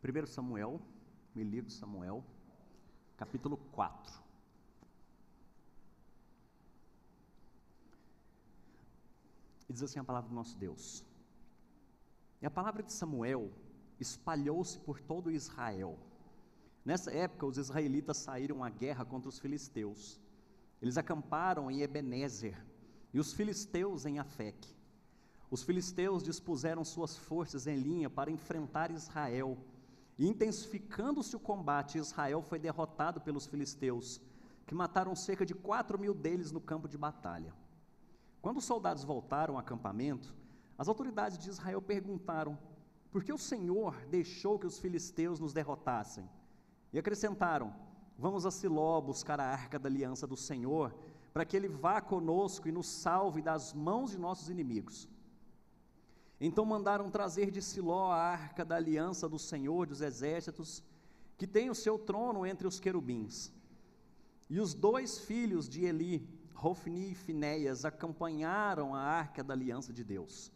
1 Samuel, no livro de Samuel, capítulo 4. E diz assim a palavra do nosso Deus: E a palavra de Samuel espalhou-se por todo Israel. Nessa época, os israelitas saíram à guerra contra os filisteus. Eles acamparam em Ebenezer, e os filisteus em Afeque. Os filisteus dispuseram suas forças em linha para enfrentar Israel, e intensificando-se o combate, Israel foi derrotado pelos filisteus, que mataram cerca de 4.000 deles no campo de batalha. Quando os soldados voltaram ao acampamento, as autoridades de Israel perguntaram: por que o Senhor deixou que os filisteus nos derrotassem? E acrescentaram: vamos a Siló buscar a arca da aliança do Senhor, para que ele vá conosco e nos salve das mãos de nossos inimigos. Então mandaram trazer de Siló a arca da aliança do Senhor dos exércitos, que tem o seu trono entre os querubins. E os 2 filhos de Eli, Hofni e Finéias, acompanharam a arca da aliança de Deus.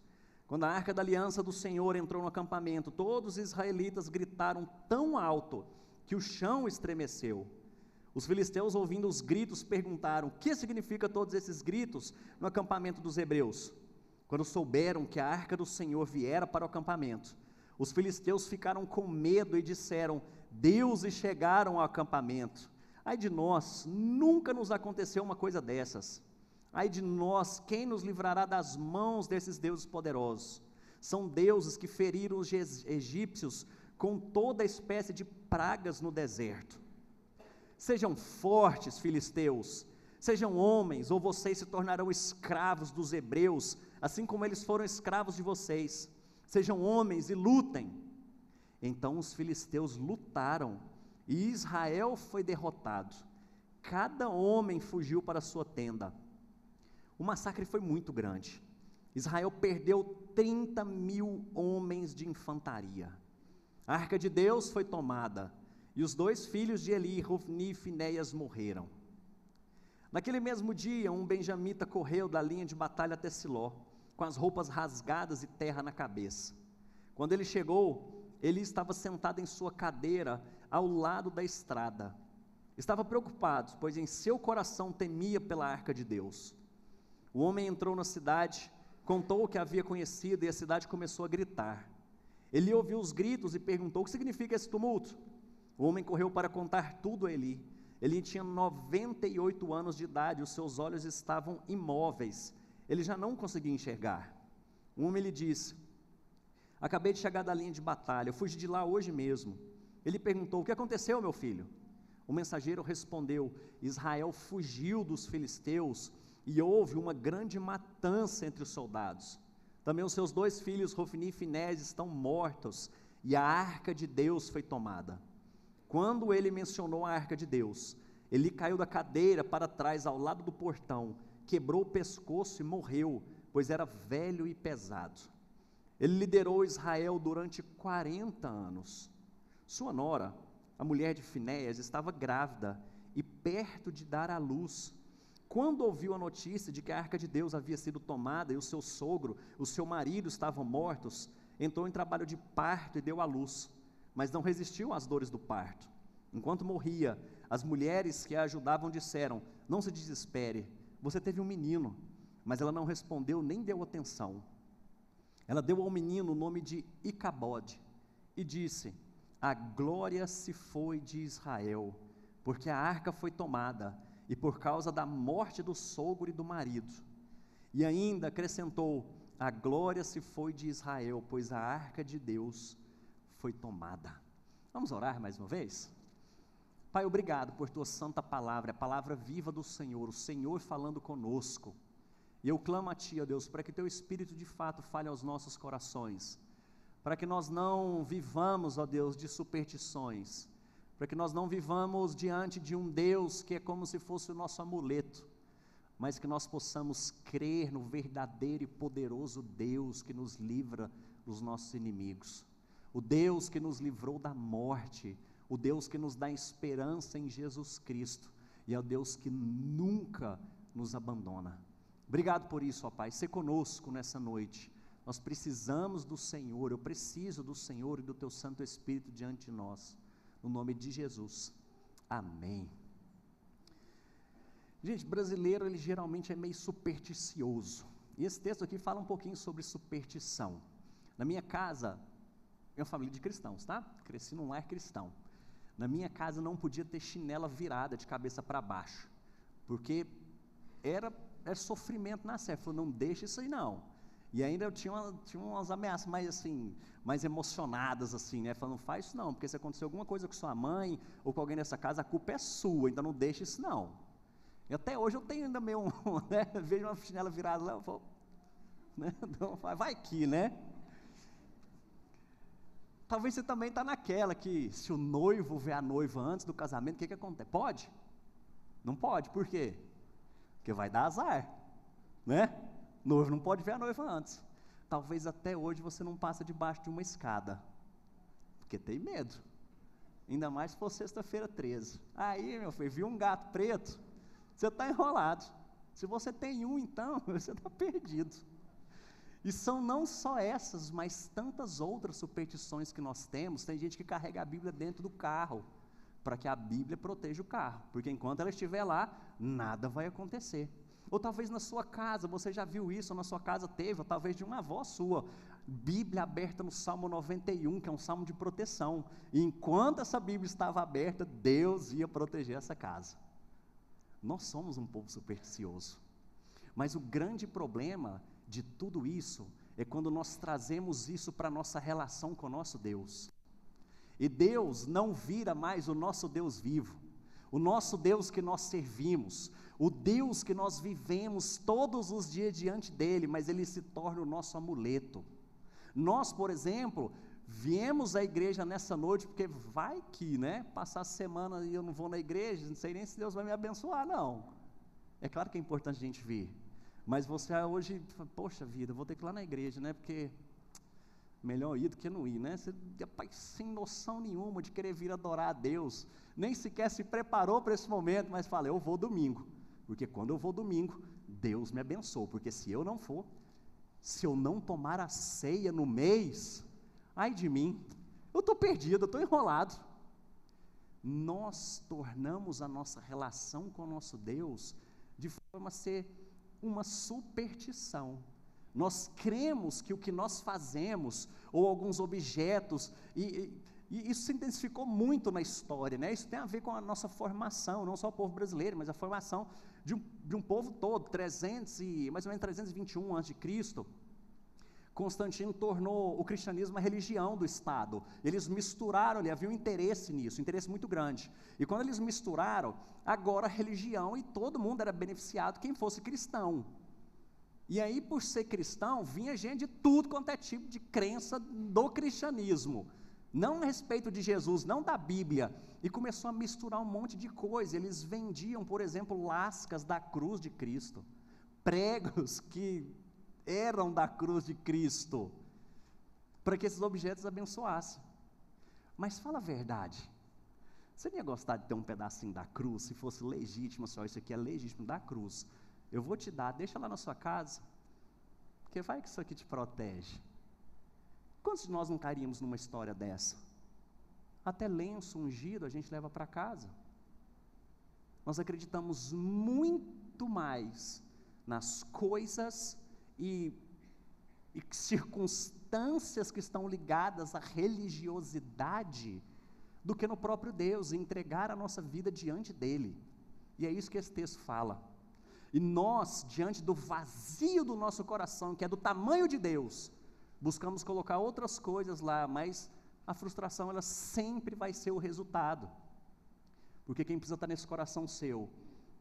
Quando a arca da aliança do Senhor entrou no acampamento, todos os israelitas gritaram tão alto que o chão estremeceu. Os filisteus, ouvindo os gritos, perguntaram: o que significa todos esses gritos no acampamento dos hebreus? Quando souberam que a arca do Senhor viera para o acampamento, os filisteus ficaram com medo e disseram: deuses chegaram ao acampamento. Ai de nós, nunca nos aconteceu uma coisa dessas. Ai de nós, quem nos livrará das mãos desses deuses poderosos? São deuses que feriram os egípcios com toda espécie de pragas no deserto. Sejam fortes, filisteus, sejam homens, ou vocês se tornarão escravos dos hebreus, assim como eles foram escravos de vocês. Sejam homens e lutem. Então os filisteus lutaram, e Israel foi derrotado. Cada homem fugiu para sua tenda. O massacre foi muito grande. Israel perdeu 30.000 homens de infantaria. A arca de Deus foi tomada, e os 2 filhos de Eli, Hofni e Finéias, morreram. Naquele mesmo dia, um benjamita correu da linha de batalha até Siló, com as roupas rasgadas e terra na cabeça. Quando ele chegou, ele estava sentado em sua cadeira, ao lado da estrada. Estava preocupado, pois em seu coração temia pela arca de Deus. O homem entrou na cidade, contou o que havia conhecido, e a cidade começou a gritar. Ele ouviu os gritos e perguntou: o que significa esse tumulto? O homem correu para contar tudo a Eli. Ele tinha 98 anos de idade, os seus olhos estavam imóveis, ele já não conseguia enxergar. O homem lhe disse: acabei de chegar da linha de batalha, eu fugi de lá hoje mesmo. Ele perguntou: o que aconteceu, meu filho? O mensageiro respondeu: Israel fugiu dos filisteus e houve uma grande matança entre os soldados. Também os seus 2 filhos, Hofni e Finéias, estão mortos, e a arca de Deus foi tomada. Quando ele mencionou a arca de Deus, ele caiu da cadeira para trás ao lado do portão, quebrou o pescoço e morreu, pois era velho e pesado. Ele liderou Israel durante 40 anos. Sua nora, a mulher de Finéias, estava grávida e perto de dar à luz. Quando ouviu a notícia de que a arca de Deus havia sido tomada e o seu sogro, o seu marido estavam mortos, entrou em trabalho de parto e deu à luz, mas não resistiu às dores do parto. Enquanto morria, as mulheres que a ajudavam disseram: não se desespere, você teve um menino. Mas ela não respondeu nem deu atenção. Ela deu ao menino o nome de Icabode e disse: a glória se foi de Israel, porque a arca foi tomada, e por causa da morte do sogro e do marido. E ainda acrescentou: a glória se foi de Israel, pois a arca de Deus foi tomada. Vamos orar mais uma vez? Pai, obrigado por tua santa palavra, a palavra viva do Senhor, o Senhor falando conosco. E eu clamo a ti, ó Deus, para que teu Espírito de fato fale aos nossos corações, para que nós não vivamos, ó Deus, de superstições, para que nós não vivamos diante de um Deus que é como se fosse o nosso amuleto, mas que nós possamos crer no verdadeiro e poderoso Deus que nos livra dos nossos inimigos, o Deus que nos livrou da morte, o Deus que nos dá esperança em Jesus Cristo, e é o Deus que nunca nos abandona. Obrigado por isso, ó Pai, ser conosco nessa noite. Nós precisamos do Senhor, eu preciso do Senhor e do Teu Santo Espírito diante de nós, no nome de Jesus, amém. Gente, brasileiro, ele geralmente é meio supersticioso, e esse texto aqui fala um pouquinho sobre superstição. Na minha casa, é uma família de cristãos, tá? Cresci num lar cristão. Na minha casa não podia ter chinela virada de cabeça para baixo, porque era sofrimento na certa. Falou, não deixa isso aí não. E ainda eu tinha umas ameaças mais assim, mais emocionadas assim, né? Falando, não faz isso não, porque se acontecer alguma coisa com sua mãe ou com alguém nessa casa, a culpa é sua, então não deixa isso não. E até hoje eu tenho ainda meio, né? Vejo uma chinela virada lá, eu falo, né? Então, vai que, né? Talvez você também está naquela que se o noivo vê a noiva antes do casamento, o que acontece? Pode? Não pode, por quê? Porque vai dar azar, né? O noivo não pode ver a noiva antes. Talvez até hoje você não passa debaixo de uma escada, porque tem medo, ainda mais se for sexta-feira 13. Aí, meu filho, viu um gato preto, você está enrolado. Se você tem um, então, você está perdido. E são não só essas, mas tantas outras superstições que nós temos. Tem gente que carrega a Bíblia dentro do carro, para que a Bíblia proteja o carro, porque enquanto ela estiver lá, nada vai acontecer. Ou talvez na sua casa, você já viu isso, ou na sua casa teve, ou talvez de uma avó sua, Bíblia aberta no Salmo 91, que é um salmo de proteção, e enquanto essa Bíblia estava aberta, Deus ia proteger essa casa. Nós somos um povo supersticioso, mas o grande problema de tudo isso é quando nós trazemos isso para a nossa relação com o nosso Deus. E Deus não vira mais o nosso Deus vivo, o nosso Deus que nós servimos, o Deus que nós vivemos todos os dias diante dEle, mas Ele se torna o nosso amuleto. Nós, por exemplo, viemos à igreja nessa noite, porque vai que, né, passar a semana e eu não vou na igreja, não sei nem se Deus vai me abençoar, não. É claro que é importante a gente vir, mas você hoje, poxa vida, eu vou ter que ir lá na igreja, né, porque melhor ir do que não ir, né? Você, rapaz, sem noção nenhuma de querer vir adorar a Deus, nem sequer se preparou para esse momento, mas fala, eu vou domingo, porque quando eu vou domingo, Deus me abençoa, porque se eu não for, se eu não tomar a ceia no mês, ai de mim, eu estou perdido, eu estou enrolado. Nós tornamos a nossa relação com o nosso Deus de forma a ser uma superstição. Nós cremos que o que nós fazemos, ou alguns objetos, e isso se intensificou muito na história, né? Isso tem a ver com a nossa formação, não só o povo brasileiro, mas a formação de um povo todo. Mais ou menos 321 a.C., Constantino tornou o cristianismo a religião do Estado. Eles misturaram, havia um interesse nisso, um interesse muito grande. E quando eles misturaram, agora a religião, e todo mundo era beneficiado, quem fosse cristão. E aí, por ser cristão, vinha gente de tudo quanto é tipo de crença do cristianismo, não a respeito de Jesus, não da Bíblia, e começou a misturar um monte de coisa. Eles vendiam, por exemplo, lascas da cruz de Cristo, pregos que eram da cruz de Cristo, para que esses objetos abençoassem. Mas fala a verdade, você não ia gostar de ter um pedacinho da cruz, se fosse legítimo, só isso aqui é legítimo da cruz, eu vou te dar, deixa lá na sua casa, porque vai que isso aqui te protege. Quantos de nós não cairíamos numa história dessa? Até lenço ungido a gente leva para casa. Nós acreditamos muito mais nas coisas e circunstâncias que estão ligadas à religiosidade do que no próprio Deus, e entregar a nossa vida diante dEle. E é isso que esse texto fala. E nós, diante do vazio do nosso coração, que é do tamanho de Deus, buscamos colocar outras coisas lá, mas a frustração, ela sempre vai ser o resultado, porque quem precisa estar nesse coração seu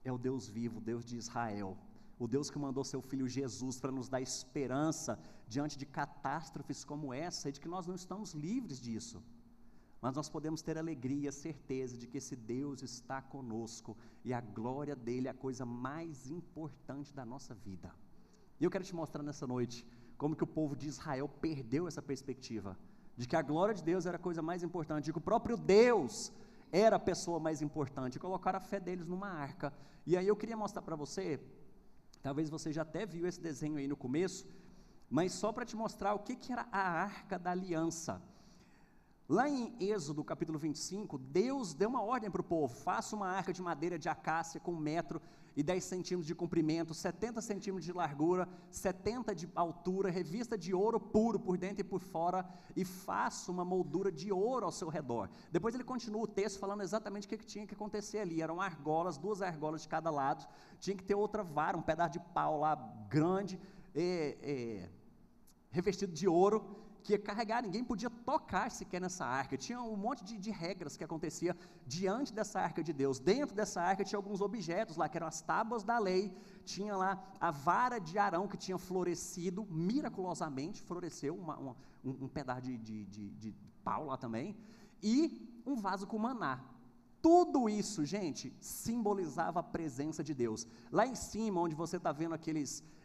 é o Deus vivo, o Deus de Israel, o Deus que mandou seu Filho Jesus para nos dar esperança diante de catástrofes como essa, e de que nós não estamos livres disso, mas nós podemos ter alegria, certeza de que esse Deus está conosco, e a glória dEle é a coisa mais importante da nossa vida. E eu quero te mostrar nessa noite, como que o povo de Israel perdeu essa perspectiva, de que a glória de Deus era a coisa mais importante, de que o próprio Deus era a pessoa mais importante, e colocaram a fé deles numa arca. E aí eu queria mostrar para você, talvez você já até viu esse desenho aí no começo, mas só para te mostrar o que era a Arca da Aliança. Lá em Êxodo, capítulo 25, Deus deu uma ordem para o povo: faça uma arca de madeira de acácia com 1,10 m de comprimento, 70 centímetros de largura, 70 de altura, revista de ouro puro por dentro e por fora, e faça uma moldura de ouro ao seu redor. Depois ele continua o texto falando exatamente o que tinha que acontecer ali. Eram argolas, 2 argolas de cada lado, tinha que ter outra vara, um pedaço de pau lá grande, revestido de ouro, que ia carregar, ninguém podia tocar sequer nessa arca. Tinha um monte de regras que acontecia diante dessa arca de Deus. Dentro dessa arca tinha alguns objetos lá, que eram as tábuas da lei, tinha lá a vara de Arão, que tinha florescido, miraculosamente floresceu, um pedaço de pau lá também, e um vaso com maná. Tudo isso, gente, simbolizava a presença de Deus. Lá em cima, onde você está vendo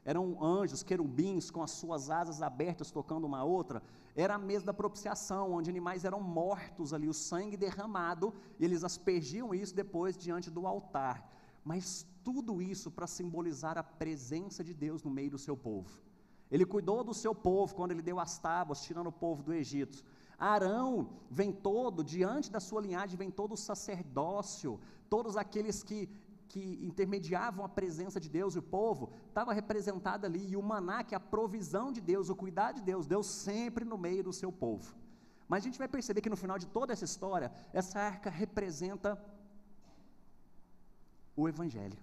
eram anjos, querubins, com as suas asas abertas, tocando uma a outra, era a mesa da propiciação, onde animais eram mortos ali, o sangue derramado, e eles aspergiam isso depois diante do altar. Mas tudo isso para simbolizar a presença de Deus no meio do seu povo. Ele cuidou do seu povo quando ele deu as tábuas, tirando o povo do Egito. Arão vem todo, diante da sua linhagem vem todo o sacerdócio, todos aqueles que intermediavam a presença de Deus, e o povo estava representado ali, e o maná, que é a provisão de Deus, o cuidado de Deus sempre no meio do seu povo. Mas a gente vai perceber que no final de toda essa história, essa arca representa o Evangelho,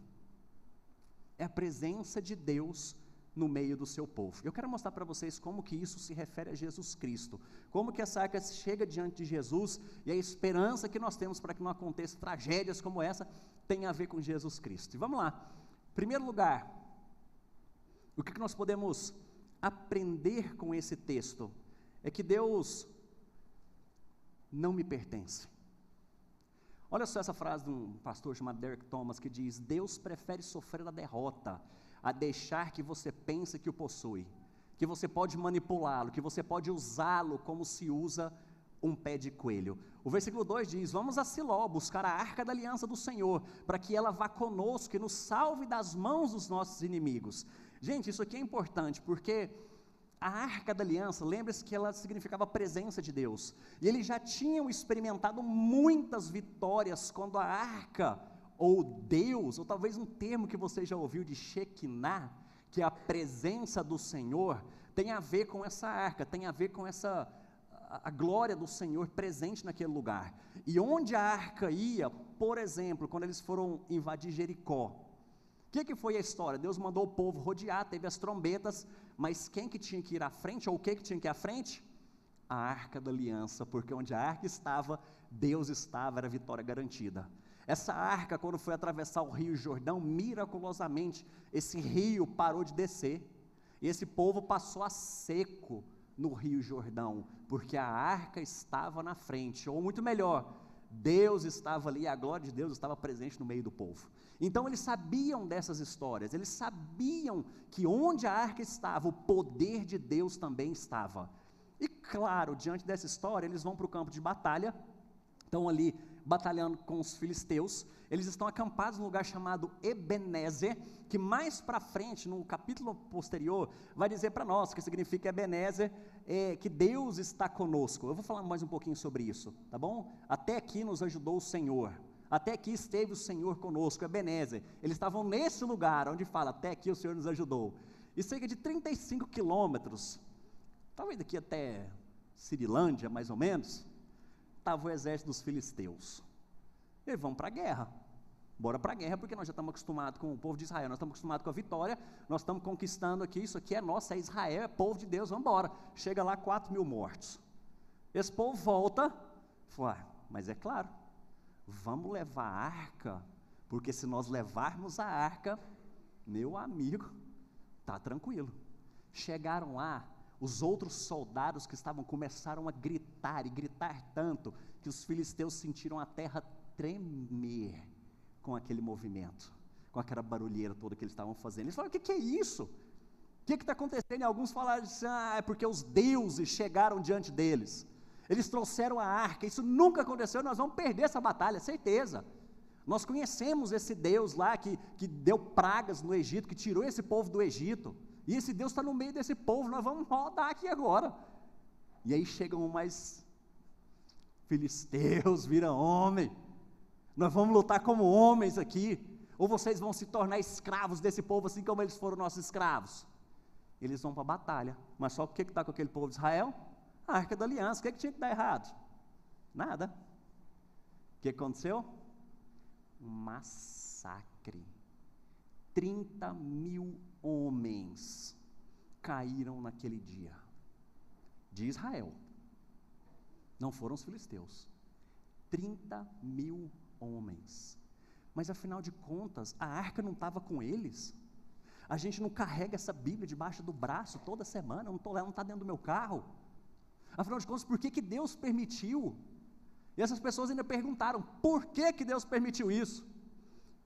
é a presença de Deus no meio do seu povo. Eu quero mostrar para vocês como que isso se refere a Jesus Cristo, como que essa arca chega diante de Jesus, e a esperança que nós temos para que não aconteçam tragédias como essa, tem a ver com Jesus Cristo. E vamos lá. Em primeiro lugar, o que nós podemos aprender com esse texto, é que Deus não me pertence. Olha só essa frase de um pastor chamado Derek Thomas, que diz: Deus prefere sofrer a derrota, a deixar que você pense que o possui, que você pode manipulá-lo, que você pode usá-lo como se usa um pé de coelho. O versículo 2 diz: vamos a Siló, buscar a arca da aliança do Senhor, para que ela vá conosco e nos salve das mãos dos nossos inimigos. Gente, isso aqui é importante, porque a arca da aliança, lembre-se que ela significava a presença de Deus, e eles já tinham experimentado muitas vitórias quando a arca, ou Deus, ou talvez um termo que você já ouviu de Shekinah, que é a presença do Senhor, tem a ver com essa arca, tem a ver com a glória do Senhor presente naquele lugar. E onde a arca ia, por exemplo, quando eles foram invadir Jericó, o que foi a história? Deus mandou o povo rodear, teve as trombetas, mas quem que tinha que ir à frente, ou o que tinha que ir à frente? A arca da aliança, porque onde a arca estava, Deus estava, era a vitória garantida. Essa arca, quando foi atravessar o rio Jordão, miraculosamente, esse rio parou de descer, e esse povo passou a seco no rio Jordão, porque a arca estava na frente, ou muito melhor, Deus estava ali, a glória de Deus estava presente no meio do povo. Então eles sabiam dessas histórias, eles sabiam que onde a arca estava, o poder de Deus também estava. E claro, diante dessa história, eles vão para o campo de batalha, estão ali batalhando com os filisteus, eles estão acampados num lugar chamado Ebenezer, que mais para frente, no capítulo posterior, vai dizer para nós, que significa Ebenezer, que Deus está conosco. Eu vou falar mais um pouquinho sobre isso, tá bom? Até aqui nos ajudou o Senhor, até aqui esteve o Senhor conosco, Ebenezer. Eles estavam nesse lugar, onde fala, até aqui o Senhor nos ajudou, e cerca de 35 quilômetros, talvez daqui até Cirilândia, mais ou menos, estava o exército dos filisteus. Eles vão para a guerra, bora para a guerra, porque nós já estamos acostumados com o povo de Israel, nós estamos acostumados com a vitória, nós estamos conquistando aqui, isso aqui é nosso, é Israel, é povo de Deus, vamos embora. Chega lá, 4.000 mortos. Esse povo volta, fala, mas é claro, vamos levar a arca, porque se nós levarmos a arca, meu amigo, está tranquilo. Chegaram lá, os outros soldados que estavam começaram a gritar, e gritar tanto, que os filisteus sentiram a terra tremer com aquele movimento, com aquela barulheira toda que eles estavam fazendo. Eles falaram, o que é isso? O que está acontecendo? E alguns falaram assim, é porque os deuses chegaram diante deles, eles trouxeram a arca, isso nunca aconteceu, nós vamos perder essa batalha, certeza. Nós conhecemos esse Deus lá, que deu pragas no Egito, que tirou esse povo do Egito, E esse Deus está no meio desse povo, nós vamos rodar aqui agora. E aí chegam mais filisteus, vira homem, nós vamos lutar como homens aqui, ou vocês vão se tornar escravos desse povo, assim como eles foram nossos escravos. Eles vão para a batalha, mas só o que está com aquele povo de Israel? A Arca da Aliança. O que tinha que dar errado? Nada. O que aconteceu? Um massacre. 30.000 homens caíram naquele dia, de Israel, não foram os filisteus, 30.000 homens, mas afinal de contas, a arca não estava com eles, a gente não carrega essa Bíblia debaixo do braço toda semana, não está dentro do meu carro, afinal de contas, por que Deus permitiu? E essas pessoas ainda perguntaram, por que Deus permitiu isso?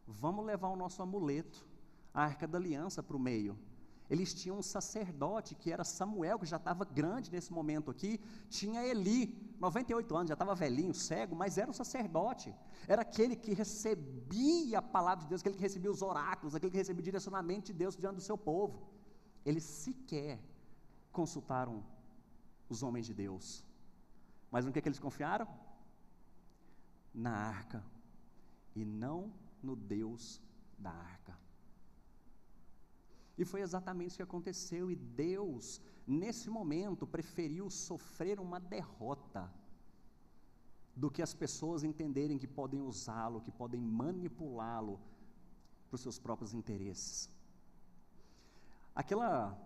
Vamos levar o nosso amuleto, a Arca da Aliança, para o meio. Eles tinham um sacerdote, que era Samuel, que já estava grande nesse momento aqui, tinha Eli, 98 anos, já estava velhinho, cego, mas era um sacerdote, era aquele que recebia a palavra de Deus, aquele que recebia os oráculos, aquele que recebia o direcionamento de Deus diante do seu povo. Eles sequer consultaram os homens de Deus, mas no que eles confiaram? Na arca, e não no Deus da arca. E foi exatamente isso que aconteceu, e Deus, nesse momento, preferiu sofrer uma derrota, do que as pessoas entenderem que podem usá-lo, que podem manipulá-lo, para os seus próprios interesses. Aquela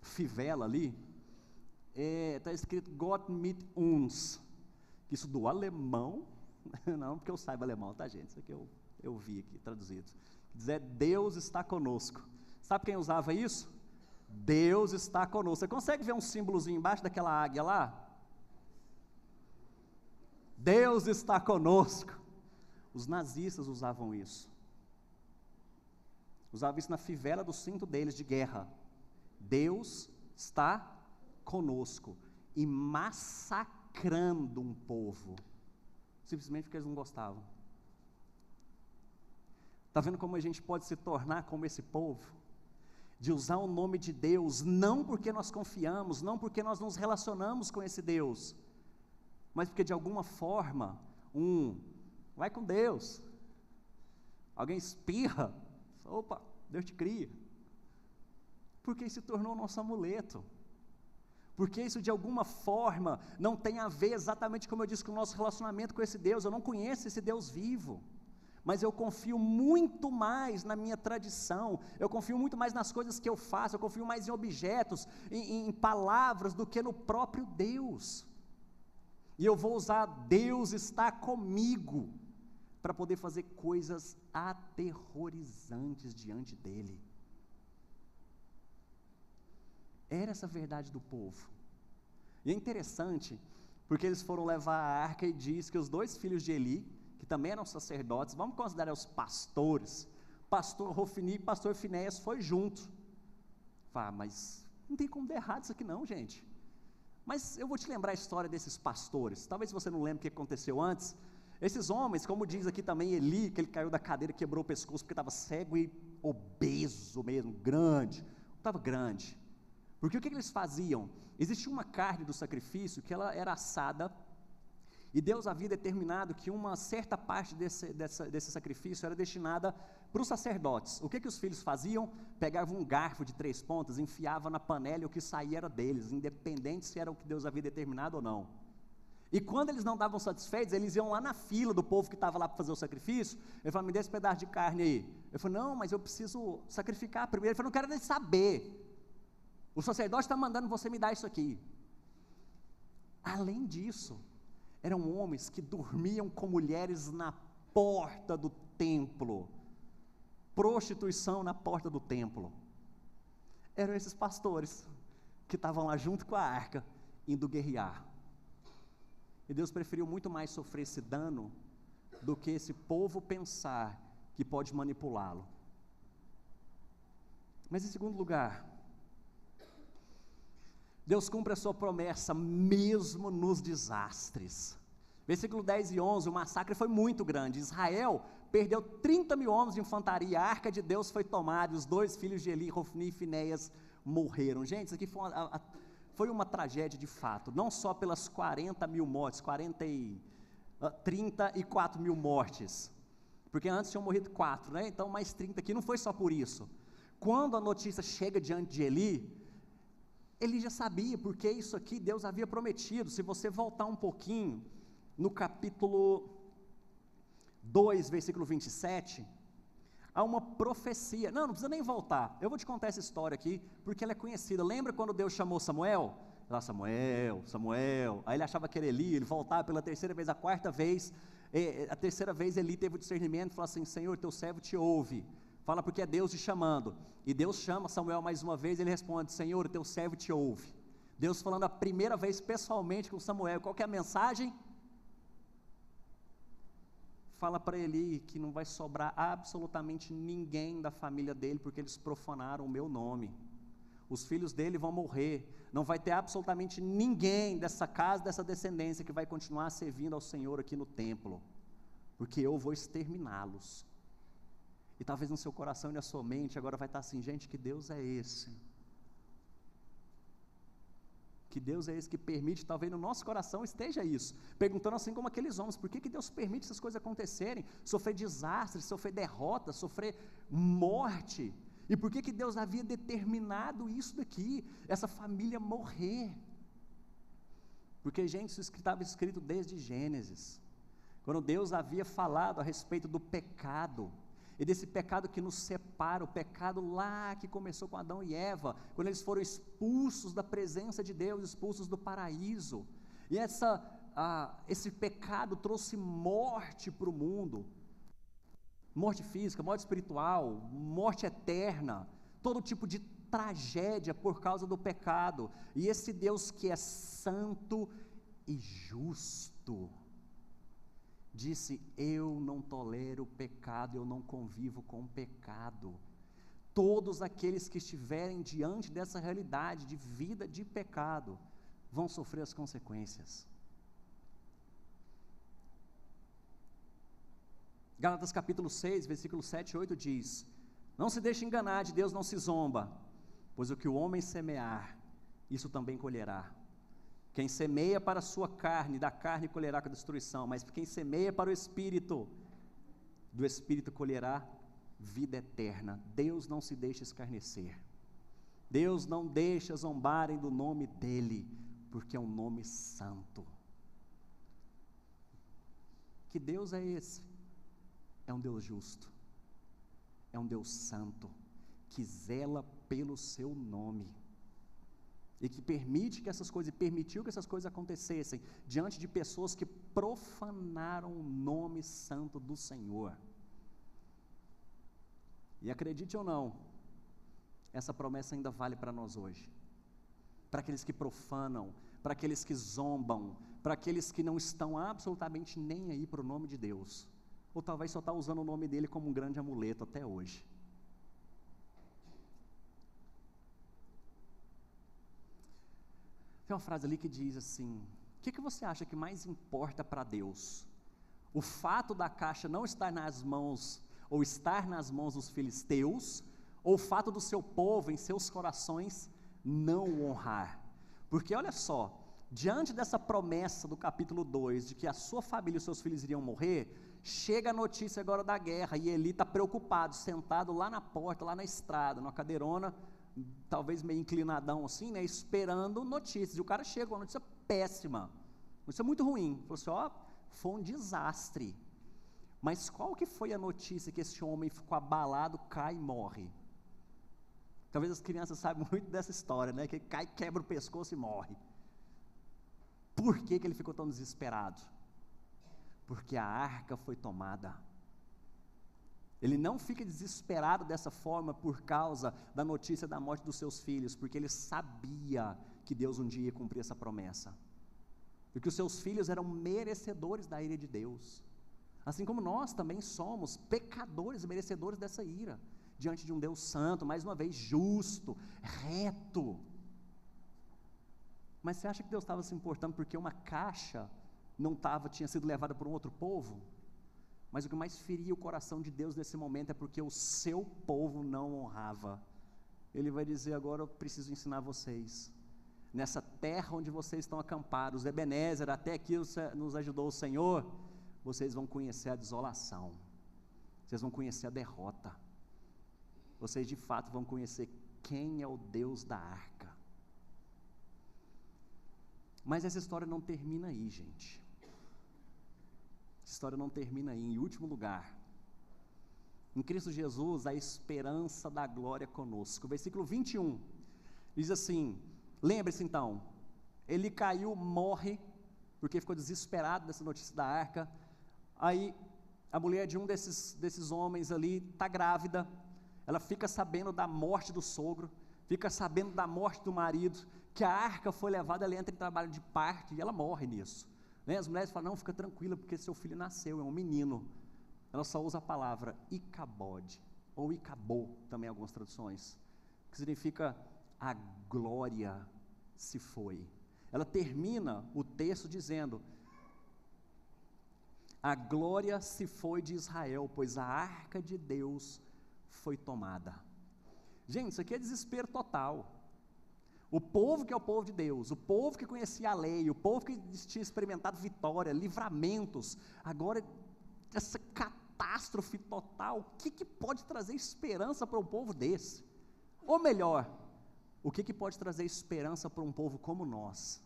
fivela ali, está escrito Gott mit uns, isso do alemão, não porque eu saiba alemão, tá gente, isso aqui eu vi aqui, traduzido, dizer Deus está conosco. Sabe quem usava isso? Deus está conosco. Você consegue ver um símbolozinho embaixo daquela águia lá? Deus está conosco. Os nazistas usavam isso. Usavam isso na fivela do cinto deles de guerra. Deus está conosco. E massacrando um povo. Simplesmente porque eles não gostavam. Está vendo como a gente pode se tornar como esse povo? De usar o nome de Deus, não porque nós confiamos, não porque nós nos relacionamos com esse Deus, mas porque de alguma forma, vai com Deus, alguém espirra, opa, Deus te cria, porque isso se tornou o nosso amuleto, porque isso de alguma forma não tem a ver exatamente como eu disse com o nosso relacionamento com esse Deus. Eu não conheço esse Deus vivo, mas eu confio muito mais na minha tradição, eu confio muito mais nas coisas que eu faço, eu confio mais em objetos, em palavras, do que no próprio Deus, e eu vou usar Deus está comigo, para poder fazer coisas aterrorizantes diante dEle. Era essa a verdade do povo, e é interessante, porque eles foram levar a arca, e diz que os 2 filhos de Eli, que também eram sacerdotes, vamos considerar os pastores, pastor Hofni e pastor Finéias foi junto. Mas não tem como dar errado isso aqui não, gente. Mas eu vou te lembrar a história desses pastores, talvez você não lembre o que aconteceu antes. Esses homens, como diz aqui também Eli, que ele caiu da cadeira, quebrou o pescoço, porque estava cego e obeso mesmo, estava grande, porque o que eles faziam? Existia uma carne do sacrifício, que ela era assada, e Deus havia determinado que uma certa parte desse sacrifício era destinada para os sacerdotes. O que os filhos faziam? Pegavam um garfo de 3 pontas, enfiavam na panela, e o que saía era deles, independente se era o que Deus havia determinado ou não. E quando eles não estavam satisfeitos, eles iam lá na fila do povo que estava lá para fazer o sacrifício, ele falou, me dê esse pedaço de carne aí. Eu falei, não, mas eu preciso sacrificar primeiro. Ele falou, não quero nem saber, o sacerdote está mandando você me dar isso aqui. Além disso, eram homens que dormiam com mulheres na porta do templo, prostituição na porta do templo. Eram esses pastores que estavam lá junto com a arca, indo guerrear. E Deus preferiu muito mais sofrer esse dano, do que esse povo pensar que pode manipulá-lo. Mas em segundo lugar, Deus cumpre a sua promessa mesmo nos desastres. Versículo 10 e 11, o massacre foi muito grande. Israel perdeu 30.000 homens de infantaria, a arca de Deus foi tomada, e os 2 filhos de Eli, Hofni e Finéias, morreram. Gente, isso aqui foi uma tragédia de fato, não só pelas 40 mil mortes, 34 mil mortes, porque antes tinham morrido 4, né? Então mais 30 aqui, não foi só por isso. Quando a notícia chega diante de Eli já sabia, porque isso aqui Deus havia prometido. Se você voltar um pouquinho, no capítulo 2, versículo 27, há uma profecia. Não precisa nem voltar, eu vou te contar essa história aqui, porque ela é conhecida. Lembra quando Deus chamou Samuel? Lá, Samuel, Samuel, aí ele achava que era Eli, ele voltava pela terceira vez, a quarta vez, a terceira vez Eli teve o discernimento, falou assim: Senhor, teu servo te ouve, fala porque é Deus te chamando. E Deus chama Samuel mais uma vez, ele responde: Senhor, teu servo te ouve. Deus falando a primeira vez pessoalmente com Samuel. Qual que é a mensagem? Fala para Eli que não vai sobrar absolutamente ninguém da família dele, porque eles profanaram o meu nome. Os filhos dele vão morrer, não vai ter absolutamente ninguém dessa casa, dessa descendência, que vai continuar servindo ao Senhor aqui no templo, porque eu vou exterminá-los. E talvez no seu coração e na sua mente agora vai estar assim: gente, que Deus é esse? Que Deus é esse que permite? Talvez no nosso coração esteja isso, perguntando assim como aqueles homens: por que Deus permite essas coisas acontecerem? Sofrer desastres, sofrer derrota, sofrer morte. E por que Deus havia determinado isso daqui, essa família morrer? Porque, gente, isso estava escrito desde Gênesis, quando Deus havia falado a respeito do pecado, e desse pecado que nos separa, o pecado lá que começou com Adão e Eva, quando eles foram expulsos da presença de Deus, expulsos do paraíso. E esse pecado trouxe morte para o mundo, morte física, morte espiritual, morte eterna, todo tipo de tragédia por causa do pecado. E esse Deus que é santo e justo disse: eu não tolero o pecado, eu não convivo com o pecado. Todos aqueles que estiverem diante dessa realidade de vida de pecado vão sofrer as consequências. Gálatas capítulo 6, versículo 7 e 8 diz: não se deixe enganar, de Deus não se zomba, pois o que o homem semear, isso também colherá. Quem semeia para a sua carne, da carne colherá com a destruição, mas quem semeia para o Espírito, do Espírito colherá vida eterna. Deus não se deixa escarnecer, Deus não deixa zombarem do nome dEle, porque é um nome santo. Que Deus é esse? É um Deus justo, é um Deus santo, que zela pelo seu nome, e que permitiu que essas coisas acontecessem, diante de pessoas que profanaram o nome santo do Senhor. E acredite ou não, essa promessa ainda vale para nós hoje, para aqueles que profanam, para aqueles que zombam, para aqueles que não estão absolutamente nem aí para o nome de Deus, ou talvez só está usando o nome dele como um grande amuleto até hoje. Tem uma frase ali que diz assim: o que você acha que mais importa para Deus? O fato da caixa não estar nas mãos, ou estar nas mãos dos filisteus, ou o fato do seu povo, em seus corações, não o honrar? Porque olha só, diante dessa promessa do capítulo 2, de que a sua família e os seus filhos iriam morrer, chega a notícia agora da guerra, e Eli está preocupado, sentado lá na porta, lá na estrada, numa cadeirona, talvez meio inclinadão assim, né, esperando notícias. E o cara chega com uma notícia péssima, notícia muito ruim. Falou assim: ó, foi um desastre. Mas qual que foi a notícia que esse homem ficou abalado, cai e morre? Talvez as crianças saibam muito dessa história, né, que ele cai, quebra o pescoço e morre. Por que ele ficou tão desesperado? Porque a arca foi tomada. Ele não fica desesperado dessa forma por causa da notícia da morte dos seus filhos, porque ele sabia que Deus um dia ia cumprir essa promessa, e que os seus filhos eram merecedores da ira de Deus, assim como nós também somos pecadores e merecedores dessa ira, diante de um Deus santo, mais uma vez justo, reto. Mas você acha que Deus estava se importando porque uma caixa tinha sido levada por um outro povo? Mas o que mais feria o coração de Deus nesse momento é porque o seu povo não honrava Ele vai dizer: agora eu preciso ensinar vocês. Nessa terra onde vocês estão acampados, Ebenezer, até aqui nos ajudou o Senhor, vocês vão conhecer a desolação, vocês vão conhecer a derrota, vocês de fato vão conhecer quem é o Deus da arca. Mas essa história não termina aí, gente. Essa história não termina aí. Em último lugar, em Cristo Jesus, a esperança da glória conosco. O versículo 21 diz assim: lembre-se então, ele caiu, morre, porque ficou desesperado dessa notícia da arca. Aí a mulher de um desses homens ali está grávida, ela fica sabendo da morte do sogro, fica sabendo da morte do marido, que a arca foi levada, ela entra em trabalho de parto e ela morre nisso, né? As mulheres falam: não, fica tranquila, porque seu filho nasceu, é um menino. Ela só usa a palavra Icabode, ou Icabô, também algumas traduções, que significa a glória se foi. Ela termina o texto dizendo: a glória se foi de Israel, pois a arca de Deus foi tomada. Gente, isso aqui é desespero total. O povo que é o povo de Deus, o povo que conhecia a lei, o povo que tinha experimentado vitória, livramentos, agora essa catástrofe total, o que pode trazer esperança para um povo desse? Ou melhor, o que pode trazer esperança para um povo como nós,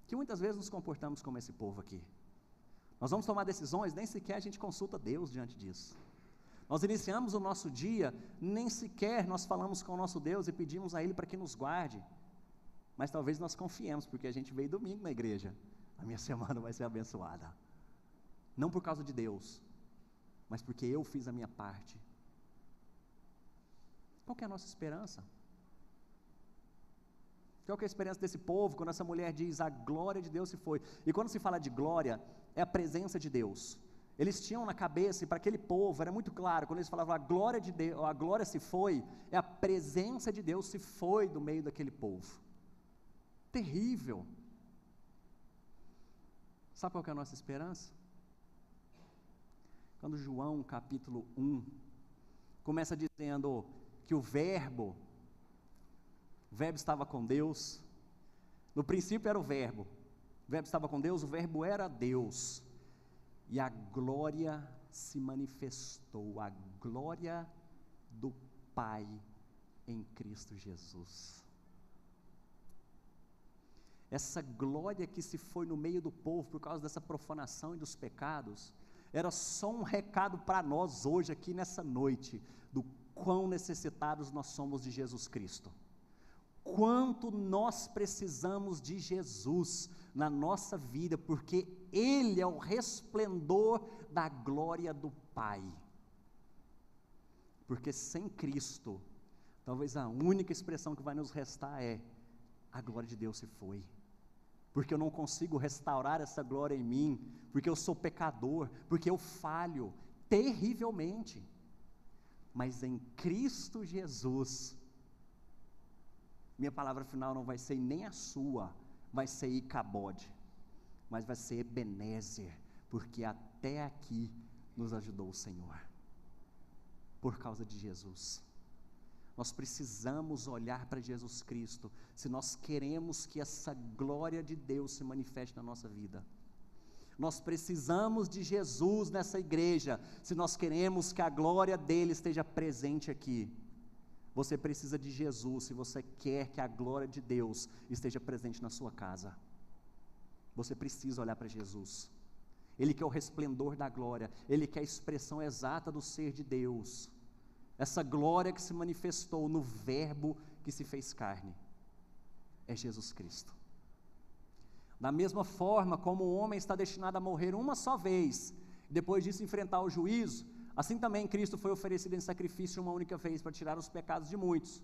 que muitas vezes nos comportamos como esse povo aqui? Nós vamos tomar decisões, nem sequer a gente consulta Deus diante disso. Nós iniciamos o nosso dia, nem sequer nós falamos com o nosso Deus e pedimos a Ele para que nos guarde, mas talvez nós confiemos, porque a gente veio domingo na igreja, a minha semana vai ser abençoada, não por causa de Deus, mas porque eu fiz a minha parte. Qual que é a nossa esperança? Qual que é a esperança desse povo, quando essa mulher diz: a glória de Deus se foi? E quando se fala de glória, é a presença de Deus. Eles tinham na cabeça, e para aquele povo era muito claro, quando eles falavam a glória de Deus, a glória se foi, é a presença de Deus se foi do meio daquele povo. Terrível. Sabe qual que é a nossa esperança? Quando João capítulo 1 começa dizendo que o verbo estava com Deus, no princípio era o verbo estava com Deus, o verbo era Deus, e a glória se manifestou, a glória do Pai em Cristo Jesus. Essa glória que se foi no meio do povo por causa dessa profanação e dos pecados, era só um recado para nós hoje aqui nessa noite, do quão necessitados nós somos de Jesus Cristo, quanto nós precisamos de Jesus na nossa vida, porque Ele é o resplendor da glória do Pai. Porque sem Cristo, talvez a única expressão que vai nos restar é: a glória de Deus se foi, porque eu não consigo restaurar essa glória em mim, porque eu sou pecador, porque eu falho terrivelmente, mas em Cristo Jesus, minha palavra final não vai ser nem a sua, vai ser Icabode, mas vai ser Ebenezer, porque até aqui nos ajudou o Senhor, por causa de Jesus. Nós precisamos olhar para Jesus Cristo, se nós queremos que essa glória de Deus se manifeste na nossa vida. Nós precisamos de Jesus nessa igreja, se nós queremos que a glória dele esteja presente aqui. Você precisa de Jesus se você quer que a glória de Deus esteja presente na sua casa. Você precisa olhar para Jesus. Ele que é o resplendor da glória, Ele que é a expressão exata do ser de Deus. Essa glória que se manifestou no verbo que se fez carne, é Jesus Cristo. Da mesma forma como o homem está destinado a morrer uma só vez, depois disso enfrentar o juízo, assim também Cristo foi oferecido em sacrifício uma única vez para tirar os pecados de muitos.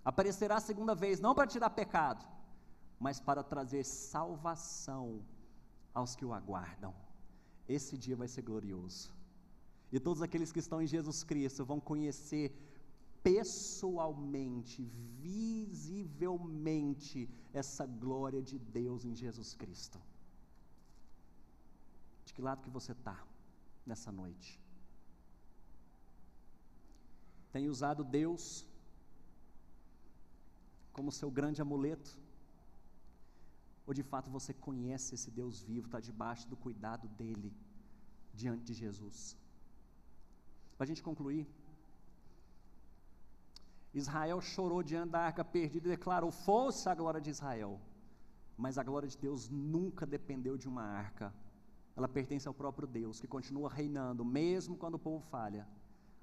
Aparecerá a segunda vez, não para tirar pecado, mas para trazer salvação aos que o aguardam. Esse dia vai ser glorioso, e todos aqueles que estão em Jesus Cristo vão conhecer pessoalmente, visivelmente, essa glória de Deus em Jesus Cristo. De que lado que você está nessa noite? Tem usado Deus como seu grande amuleto? Ou de fato você conhece esse Deus vivo, está debaixo do cuidado dele, diante de Jesus? Para a gente concluir, Israel chorou diante da arca perdida e declarou: fosse a glória de Israel. Mas a glória de Deus nunca dependeu de uma arca, ela pertence ao próprio Deus, que continua reinando, mesmo quando o povo falha.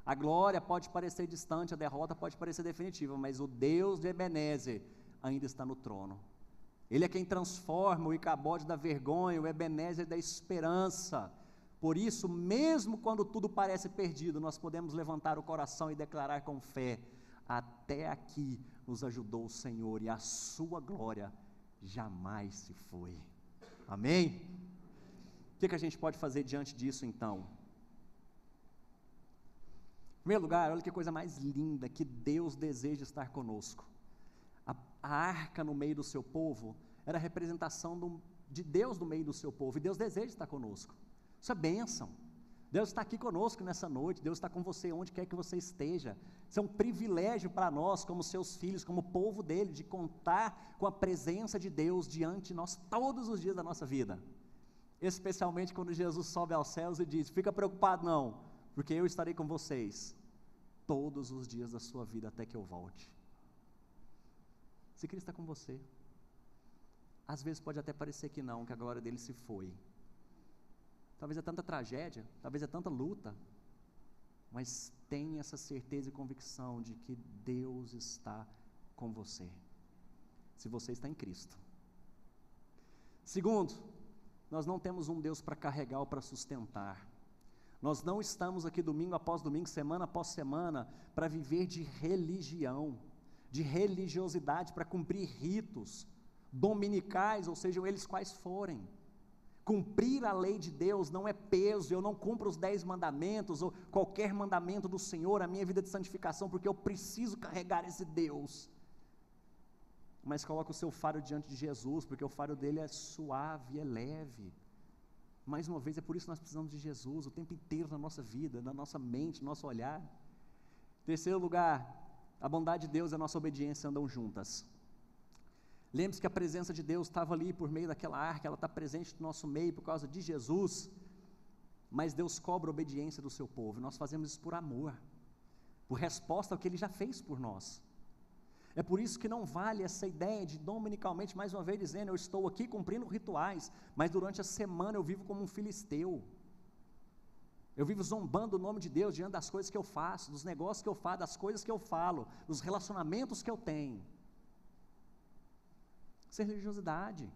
A glória pode parecer distante, a derrota pode parecer definitiva, mas o Deus de Ebenezer ainda está no trono. Ele é quem transforma o Icabode da vergonha, o Ebenezer da esperança. Por isso, mesmo quando tudo parece perdido, nós podemos levantar o coração e declarar com fé: até aqui nos ajudou o Senhor, e a sua glória jamais se foi. Amém? O que a gente pode fazer diante disso então? Em primeiro lugar, olha que coisa mais linda, que Deus deseja estar conosco. A arca no meio do seu povo era a representação de Deus no meio do seu povo, e Deus deseja estar conosco. Isso é bênção. Deus está aqui conosco nessa noite, Deus está com você onde quer que você esteja. Isso é um privilégio para nós, como seus filhos, como povo dele, de contar com a presença de Deus diante de nós todos os dias da nossa vida. Especialmente quando Jesus sobe aos céus e diz: fica preocupado não, porque eu estarei com vocês todos os dias da sua vida até que eu volte. Se Cristo está com você, às vezes pode até parecer que não, que a glória dele se foi. Talvez é tanta tragédia, talvez é tanta luta, mas tenha essa certeza e convicção de que Deus está com você, se você está em Cristo. Segundo, nós não temos um Deus para carregar ou para sustentar. Nós não estamos aqui domingo após domingo, semana após semana, para viver de religião, de religiosidade, para cumprir ritos dominicais, ou sejam eles quais forem. Cumprir a lei de Deus não é peso. Eu não cumpro os 10 mandamentos ou qualquer mandamento do Senhor, a minha vida de santificação, porque eu preciso carregar esse Deus. Mas coloca o seu fardo diante de Jesus, porque o fardo dele é suave, é leve. Mais uma vez, é por isso que nós precisamos de Jesus o tempo inteiro na nossa vida, na nossa mente, no nosso olhar. Terceiro lugar, a bondade de Deus e a nossa obediência andam juntas. Lembre-se que a presença de Deus estava ali por meio daquela arca, ela está presente no nosso meio por causa de Jesus, mas Deus cobra a obediência do seu povo, e nós fazemos isso por amor, por resposta ao que Ele já fez por nós. É por isso que não vale essa ideia de dominicalmente, mais uma vez dizendo: eu estou aqui cumprindo rituais, mas durante a semana eu vivo como um filisteu, eu vivo zombando o nome de Deus diante das coisas que eu faço, dos negócios que eu faço, das coisas que eu falo, dos relacionamentos que eu tenho. Isso é religiosidade.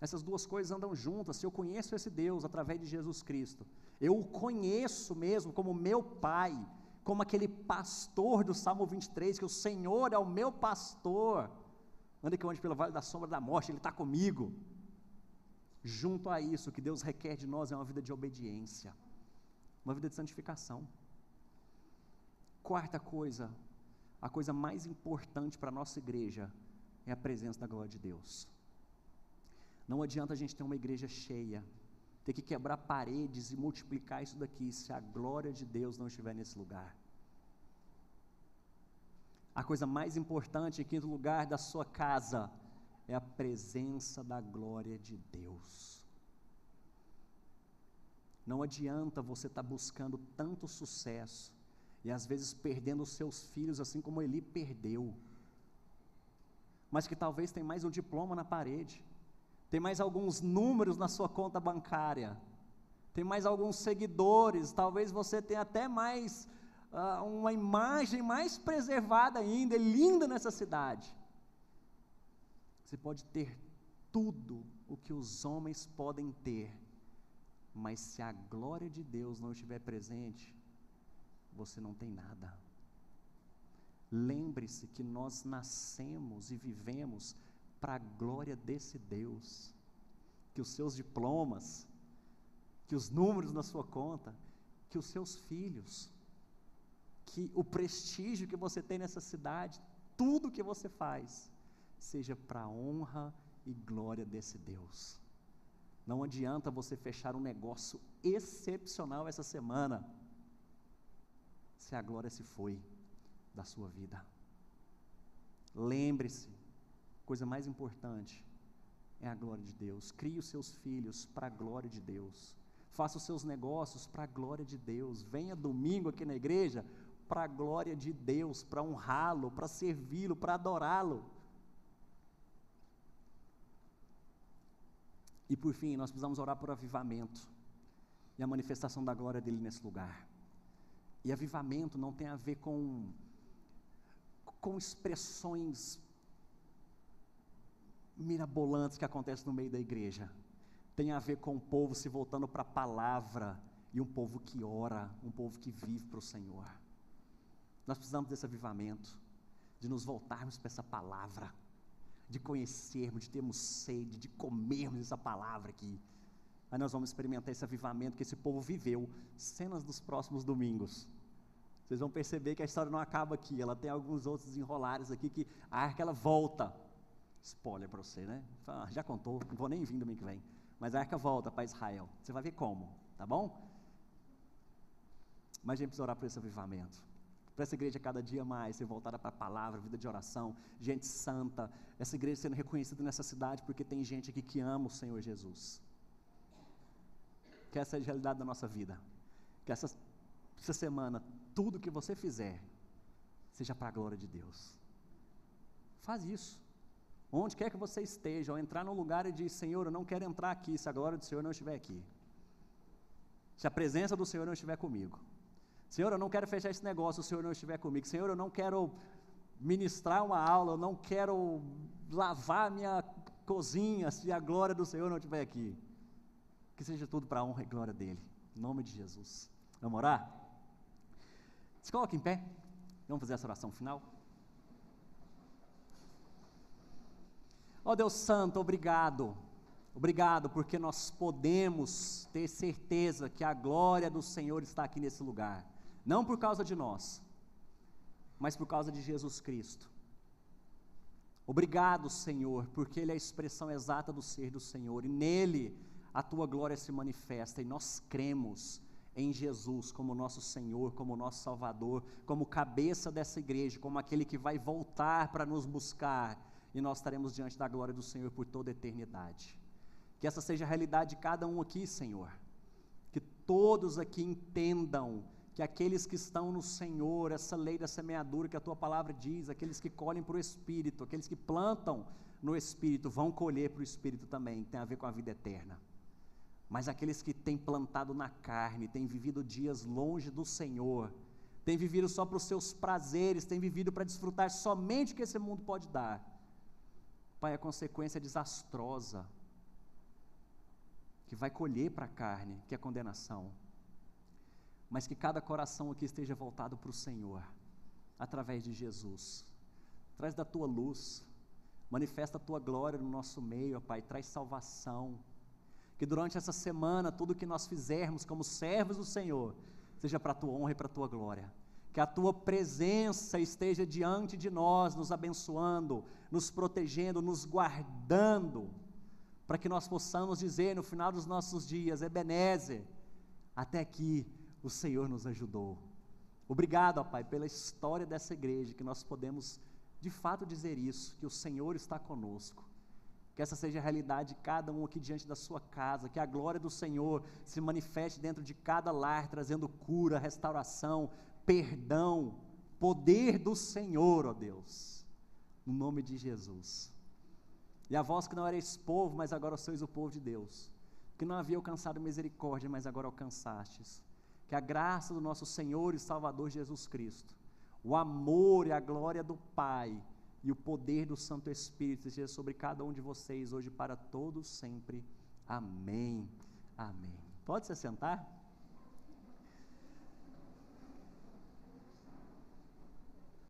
Essas duas coisas andam juntas. Se eu conheço esse Deus através de Jesus Cristo, eu o conheço mesmo como meu Pai, como aquele pastor do Salmo 23, que o Senhor é o meu pastor, anda que eu ande pelo vale da sombra da morte, Ele está comigo. Junto a isso, o que Deus requer de nós é uma vida de obediência, uma vida de santificação. Quarta coisa, a coisa mais importante para a nossa igreja é a presença da glória de Deus. Não adianta a gente ter uma igreja cheia, ter que quebrar paredes e multiplicar isso daqui, se a glória de Deus não estiver nesse lugar. A coisa mais importante, em quinto lugar, da sua casa, é a presença da glória de Deus. Não adianta você estar buscando tanto sucesso, e às vezes perdendo os seus filhos, assim como Eli perdeu, mas que talvez tem mais um diploma na parede, tem mais alguns números na sua conta bancária, tem mais alguns seguidores, talvez você tenha até mais, uma imagem mais preservada ainda, e linda nessa cidade. Você pode ter tudo o que os homens podem ter, mas se a glória de Deus não estiver presente, você não tem nada. Lembre-se que nós nascemos e vivemos para a glória desse Deus, que os seus diplomas, que os números na sua conta, que os seus filhos, que o prestígio que você tem nessa cidade, tudo que você faz, seja para a honra e glória desse Deus. Não adianta você fechar um negócio excepcional essa semana, se a glória se foi da sua vida. Lembre-se, coisa mais importante é a glória de Deus. Crie os seus filhos para a glória de Deus. Faça os seus negócios para a glória de Deus. Venha domingo aqui na igreja para a glória de Deus, para honrá-lo, para servi-lo, para adorá-lo. E por fim, nós precisamos orar por avivamento e a manifestação da glória dele nesse lugar. E avivamento não tem a ver com expressões mirabolantes que acontecem no meio da igreja. Tem a ver com o povo se voltando para a palavra, e um povo que ora, um povo que vive para o Senhor. Nós precisamos desse avivamento, de nos voltarmos para essa palavra, de conhecermos, de termos sede, de comermos essa palavra aqui. Aí nós vamos experimentar esse avivamento que esse povo viveu. Cenas dos próximos domingos. Vocês vão perceber que a história não acaba aqui, ela tem alguns outros desenrolares aqui, que a arca ela volta. Spoiler para você, né? Já contou, não vou nem vir domingo que vem. Mas a arca volta para Israel. Você vai ver como, tá bom? Mas a gente precisa orar por esse avivamento. Para essa igreja cada dia mais ser voltada para a palavra, vida de oração, gente santa. Essa igreja sendo reconhecida nessa cidade porque tem gente aqui que ama o Senhor Jesus. Que essa seja a realidade da nossa vida. Que essa semana, tudo que você fizer, seja para a glória de Deus. Faz isso. Onde quer que você esteja, ao entrar num lugar e diz: Senhor, eu não quero entrar aqui se a glória do Senhor não estiver aqui. Se a presença do Senhor não estiver comigo. Senhor, eu não quero fechar esse negócio se o Senhor não estiver comigo. Senhor, eu não quero ministrar uma aula, eu não quero lavar a minha cozinha se a glória do Senhor não estiver aqui. Que seja tudo para a honra e glória dEle. Em nome de Jesus. Vamos orar? Se coloque em pé. Vamos fazer essa oração final. Ó Deus Santo, obrigado. Obrigado porque nós podemos ter certeza que a glória do Senhor está aqui nesse lugar. Não por causa de nós, mas por causa de Jesus Cristo. Obrigado, Senhor, porque Ele é a expressão exata do ser do Senhor, e nele a Tua glória se manifesta, e nós cremos em Jesus como nosso Senhor, como nosso Salvador, como cabeça dessa igreja, como aquele que vai voltar para nos buscar, e nós estaremos diante da glória do Senhor por toda a eternidade. Que essa seja a realidade de cada um aqui, Senhor. Que todos aqui entendam que aqueles que estão no Senhor, essa lei da semeadura que a Tua palavra diz, aqueles que colhem para o Espírito, aqueles que plantam no Espírito, vão colher para o Espírito também, que tem a ver com a vida eterna. Mas aqueles que têm plantado na carne, têm vivido dias longe do Senhor, têm vivido só para os seus prazeres, têm vivido para desfrutar somente o que esse mundo pode dar, Pai, a consequência é desastrosa, que vai colher para a carne, que é a condenação, mas que cada coração aqui esteja voltado para o Senhor, através de Jesus. Traz da Tua luz, manifesta a Tua glória no nosso meio, ó Pai, traz salvação, que durante essa semana, tudo que nós fizermos como servos do Senhor, seja para a Tua honra e para a Tua glória, que a Tua presença esteja diante de nós, nos abençoando, nos protegendo, nos guardando, para que nós possamos dizer no final dos nossos dias: Ebenezer, até aqui o Senhor nos ajudou. Obrigado, ó Pai, pela história dessa igreja, que nós podemos de fato dizer isso, que o Senhor está conosco. Que essa seja a realidade de cada um aqui diante da sua casa, que a glória do Senhor se manifeste dentro de cada lar, trazendo cura, restauração, perdão, poder do Senhor, ó Deus, no nome de Jesus. E a vós que não erais povo, mas agora sois o povo de Deus, que não havia alcançado misericórdia, mas agora alcançastes, que a graça do nosso Senhor e Salvador Jesus Cristo, o amor e a glória do Pai e o poder do Santo Espírito esteja sobre cada um de vocês, hoje para todos sempre. Amém. Amém. Pode se sentar?